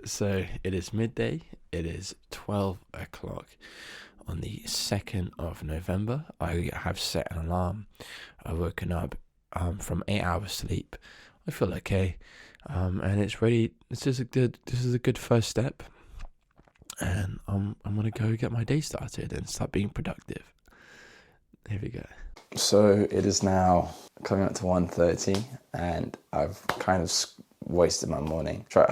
So it is midday. It is 12 o'clock on the 2nd of November. I have set an alarm. I've woken up from 8 hours sleep. I feel okay. And it's ready. This is a good first step. And I'm gonna go get my day started and start being productive. Here we go. So it is now coming up to 1:30, and I've kind of wasted my morning trying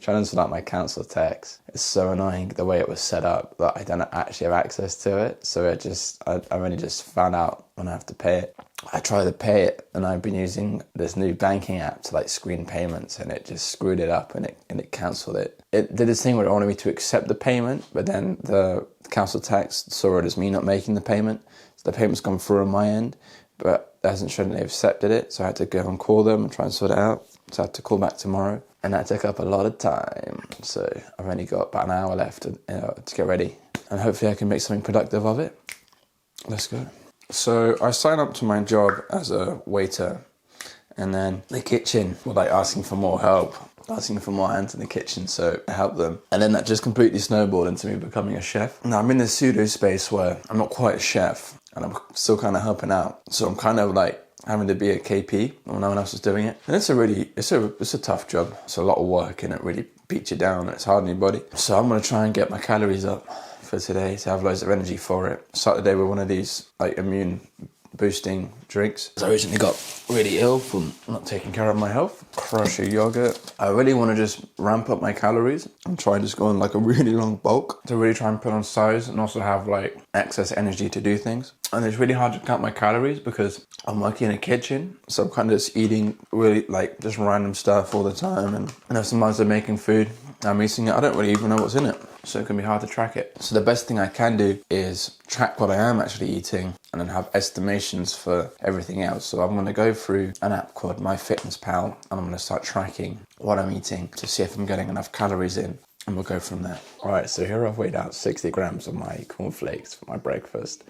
to sort out my council tax. It's so annoying the way it was set up that I don't actually have access to it. So I only just found out when I have to pay it. I tried to pay it, and I've been using this new banking app to screen payments, and it just screwed it up and it cancelled it. It did this thing where it wanted me to accept the payment, but then the council tax saw it as me not making the payment. So the payment's gone through on my end, but it hasn't shown they've accepted it. So I had to go and call them and try and sort it out. So I had to call back tomorrow, and that took up a lot of time. So I've only got about an hour left to get ready, and hopefully I can make something productive of it. Let's go. So I signed up to my job as a waiter, and then the kitchen were asking for more help, asking for more hands in the kitchen, so I helped them. And then that just completely snowballed into me becoming a chef. Now I'm in this pseudo space where I'm not quite a chef, and I'm still kind of helping out. So I'm kind of having to be a KP when no one else is doing it. And it's a tough job. It's a lot of work, and it really beats you down, and it's hard on your body. So I'm gonna try and get my calories up for today to have loads of energy for it. Start the day with one of these immune boosting drinks. I recently got really ill from not taking care of my health. Crush a yogurt. I really want to just ramp up my calories and try and just go on a really long bulk to really try and put on size and also have excess energy to do things. And it's really hard to count my calories because I'm working in a kitchen, so I'm kind of just eating really just random stuff all the time. And sometimes I'm making food, I'm eating it, I don't really even know what's in it. So it can be hard to track it. So the best thing I can do is track what I am actually eating and then have estimations for everything else. So I'm going to go through an app called MyFitnessPal, and I'm going to start tracking what I'm eating to see if I'm getting enough calories in, and we'll go from there. All right, so here I've weighed out 60 grams of my cornflakes for my breakfast.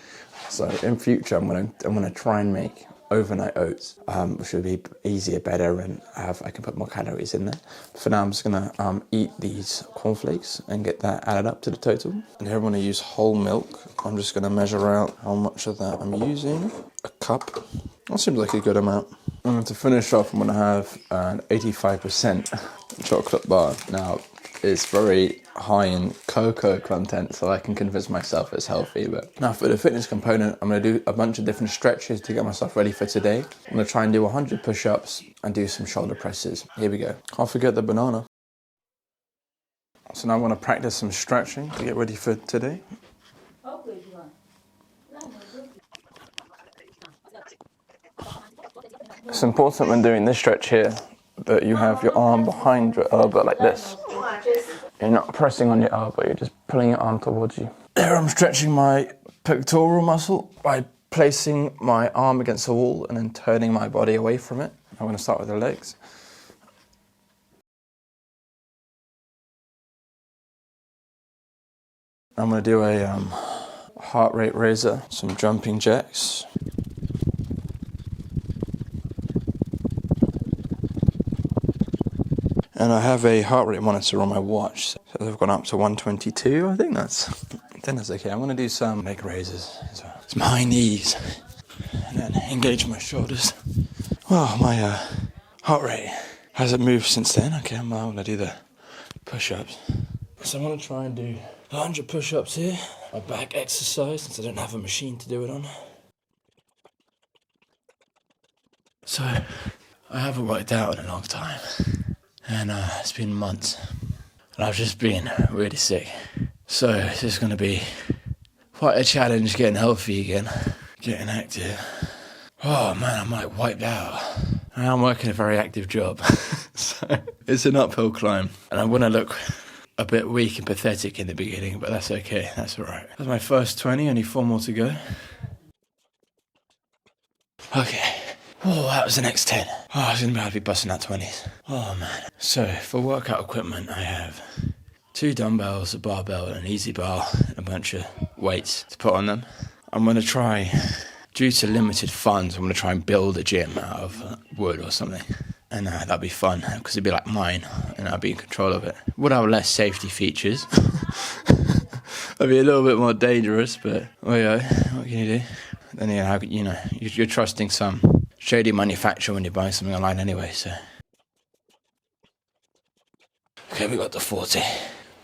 So in future, I'm going to try and make overnight oats, which would be easier, better, and I can put more calories in there. For now, I'm just gonna eat these cornflakes and get that added up to the total. And here I'm gonna use whole milk. I'm just gonna measure out how much of that I'm using. A cup. That seems like a good amount. And to finish off, I'm gonna have an 85% chocolate bar. Now, it's very high in cocoa content, so I can convince myself it's healthy. But now for the fitness component, I'm going to do a bunch of different stretches to get myself ready for today. I'm going to try and do 100 push-ups and do some shoulder presses. Here we go. Can't forget the banana. So now I'm going to practice some stretching to get ready for today. It's important when doing this stretch here that you have your arm behind your elbow like this. You're not pressing on your elbow, you're just pulling your arm towards you. Here I'm stretching my pectoral muscle by placing my arm against the wall and then turning my body away from it. I'm going to start with the legs. I'm going to do a heart rate raiser, some jumping jacks. And I have a heart rate monitor on my watch, so they've gone up to 122. I think that's okay. I'm going to do some leg raises. So it's my high knees, and then engage my shoulders. Well, my heart rate hasn't moved since then. Okay, I'm going to do the push-ups. So I'm going to try and do 100 push-ups here. My back exercise, since I don't have a machine to do it on. So I haven't worked out in a long time. And it's been months, and I've just been really sick. So this is going to be quite a challenge getting healthy again, getting active. Oh man, I'm wiped out. I'm working a very active job, so it's an uphill climb. And I'm going to look a bit weak and pathetic in the beginning, but that's okay, that's all right. That's my first 20, only 4 more to go. Okay. Oh, that was the next 10. Oh, I was going to be able to be busting out 20s. Oh, man. So, for workout equipment, I have 2 dumbbells, a barbell, and an easy bar, and a bunch of weights to put on them. I'm going to try, due to limited funds, I'm going to try and build a gym out of wood or something. And that'd be fun, because it'd be like mine, and I'd be in control of it. Would have less safety features. It'd be a little bit more dangerous, but well, yeah, what can you do? Then you're trusting some shady manufacturer when you're buying something online anyway. So okay, we got the 40.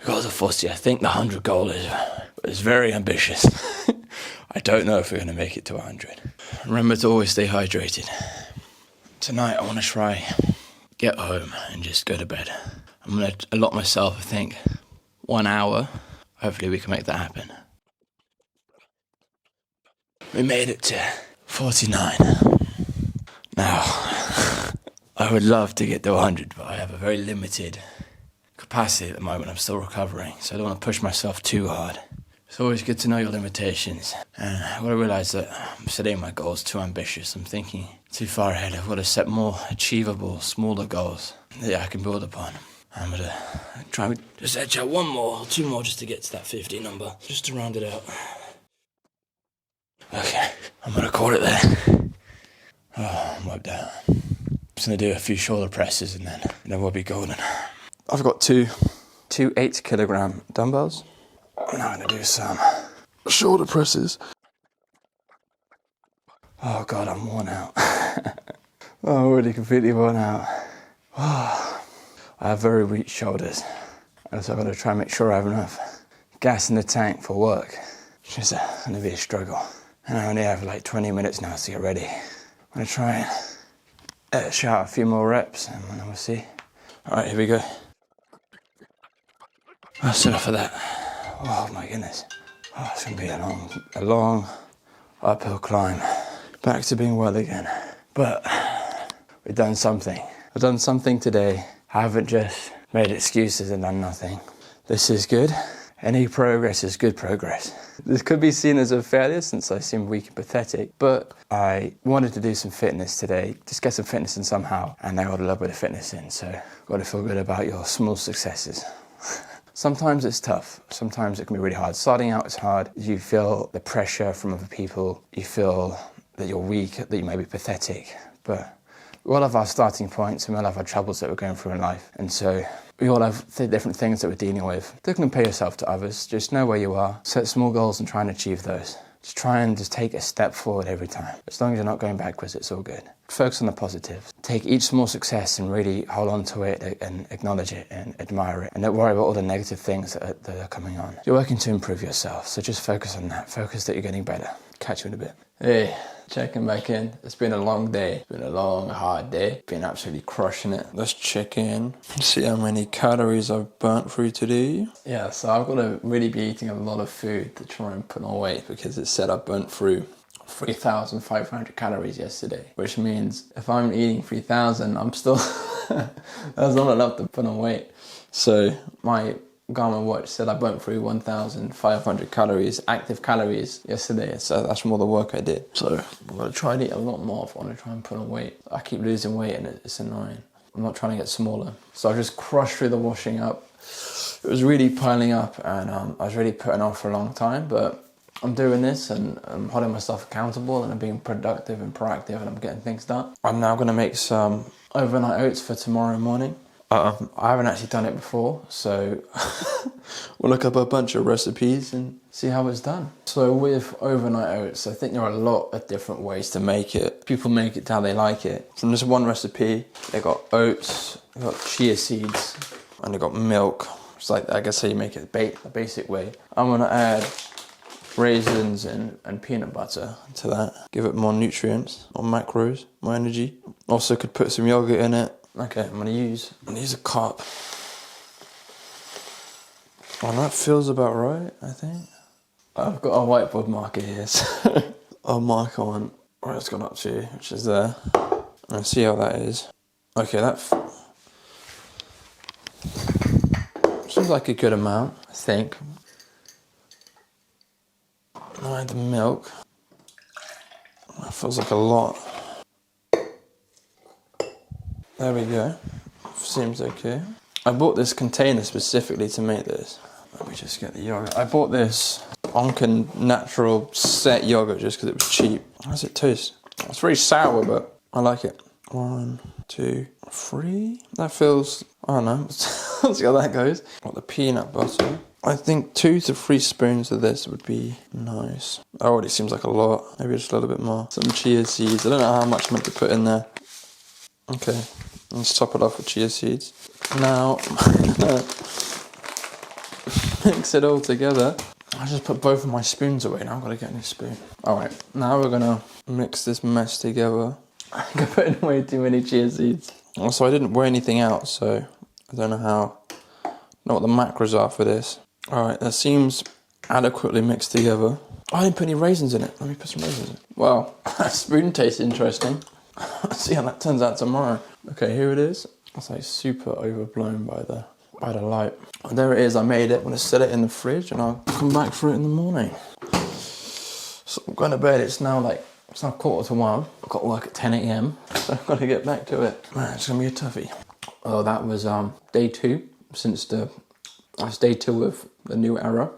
We got the 40. I think the 100 goal is very ambitious. I don't know if we're going to make it to 100. Remember to always stay hydrated. Tonight I want to try get home and just go to bed. I'm going to allot myself, I think, 1 hour. Hopefully we can make that happen. We made it to 49. Now, I would love to get to 100, but I have a very limited capacity at the moment. I'm still recovering, so I don't want to push myself too hard. It's always good to know your limitations. And when I realise that I'm setting my goals too ambitious, I'm thinking too far ahead. I've got to set more achievable, smaller goals that I can build upon. I'm going to try and just edge out 2 more just to get to that 50 number, just to round it out. Okay, I'm going to call it there. Oh, I'm wiped out. I'm just going to do a few shoulder presses and then we'll be golden. I've got two 8-kilogram dumbbells. And I'm going to do some shoulder presses. Oh God, I'm worn out. I'm already completely worn out. Oh, I have very weak shoulders. And so I've got to try and make sure I have enough gas in the tank for work. It's just going to be a struggle. And I only have like 20 minutes now to get ready. I'm going to try and etch out a few more reps and then we'll see. Alright, here we go. That's enough of that. Oh my goodness. Oh, it's going to be a long uphill climb. Back to being well again. But we've done something. I've done something today. I haven't just made excuses and done nothing. This is good. Any progress is good progress. This could be seen as a failure since I seem weak and pathetic, but I wanted to do some fitness today, just get some fitness in somehow, and I got a little bit of fitness in, so got to feel good about your small successes. Sometimes it's tough. Sometimes it can be really hard. Starting out is hard. You feel the pressure from other people. You feel that you're weak, that you may be pathetic, but we all have our starting points and we all have our troubles that we're going through in life. And so we all have different things that we're dealing with. Don't compare yourself to others. Just know where you are. Set small goals and try and achieve those. Just try and just take a step forward every time. As long as you're not going backwards, it's all good. Focus on the positives. Take each small success and really hold on to it and acknowledge it and admire it. And don't worry about all the negative things that are coming on. You're working to improve yourself, so just focus on that. Focus that you're getting better. Catch you in a bit. Hey, checking back in. It's been a long day. It's been a long, hard day. Been absolutely crushing it. Let's check in. See how many calories I've burnt through today. Yeah, so I've got to really be eating a lot of food to try and put on weight because it said I burnt through 3,500 calories yesterday, which means if I'm eating 3,000, I'm still, that's not enough to put on weight. So my Garmin watch said I burnt through 1,500 calories, active calories yesterday, so that's from all the work I did. So I'm going to try and eat a lot more if I want to try and put on weight. I keep losing weight and it's annoying. I'm not trying to get smaller. So I just crushed through the washing up. It was really piling up and I was really putting off for a long time, but I'm doing this and I'm holding myself accountable and I'm being productive and proactive and I'm getting things done. I'm now going to make some overnight oats for tomorrow morning. I haven't actually done it before, so we'll look up a bunch of recipes and see how it's done. So with overnight oats, I think there are a lot of different ways to make it. People make it how they like it. From this one recipe, they got oats, they got chia seeds, and they got milk. It's like, I guess how you make it the basic way. I'm gonna add raisins and peanut butter to that. Give it more nutrients, more macros, more energy. Also could put some yogurt in it. Okay, I'm gonna use a cup. Oh, that feels about right, I think. I've got a whiteboard marker here, so I'll mark on where it's gone up to, which is there, and see how that is. Okay, that seems like a good amount, I think. I'll add the milk. That feels like a lot. There we go. Seems okay. I bought this container specifically to make this. Let me just get the yogurt. I bought this Onken natural set yogurt just because it was cheap. How does it taste? It's very sour, but I like it. 1, 2, 3? That feels, I don't know, let's see how that goes. Got the peanut butter. I think 2 to 3 spoons of this would be nice. That already seems like a lot, maybe just a little bit more. Some chia seeds, I don't know how much I'm meant to put in there. Okay, let's top it off with chia seeds. Now, mix it all together. I just put both of my spoons away, now I've got to get a new spoon. Alright, now we're gonna mix this mess together. I think I put in way too many chia seeds. Also, I didn't weigh anything out, so I don't know what the macros are for this. Alright, that seems adequately mixed together. Oh, I didn't put any raisins in it. Let me put some raisins in it. Well, that spoon tastes interesting. Let's see how that turns out tomorrow. Okay, here it is. It's like super overblown by the light. And there it is, I made it. I'm gonna set it in the fridge and I'll come back for it in the morning. So I'm going to bed, it's now 1:15. I've got work at 10 AM, so I've got to get back to it. Man, it's gonna be a toughie. Oh, that was day 2 that's day 2 of the NewEra.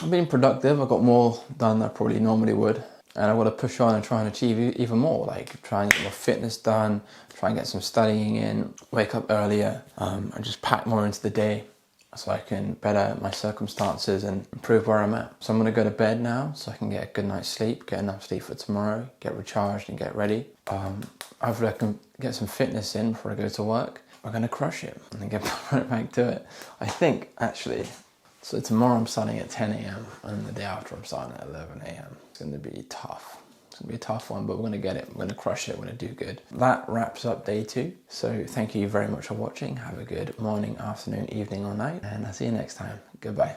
I've been productive, I've got more done than I probably normally would. And I've got to push on and try and achieve even more, like try and get more fitness done, try and get some studying in, wake up earlier, and just pack more into the day so I can better my circumstances and improve where I'm at. So I'm going to go to bed now so I can get a good night's sleep, get enough sleep for tomorrow, get recharged and get ready. Hopefully I can get some fitness in before I go to work. I'm going to crush it and then get right back to it. I think, actually, so tomorrow I'm starting at 10 AM and the day after I'm starting at 11 AM. It's going to be tough. It's going to be a tough one, but we're going to get it. We're going to crush it. We're going to do good. That wraps up day 2. So thank you very much for watching. Have a good morning, afternoon, evening or night. And I'll see you next time. Goodbye.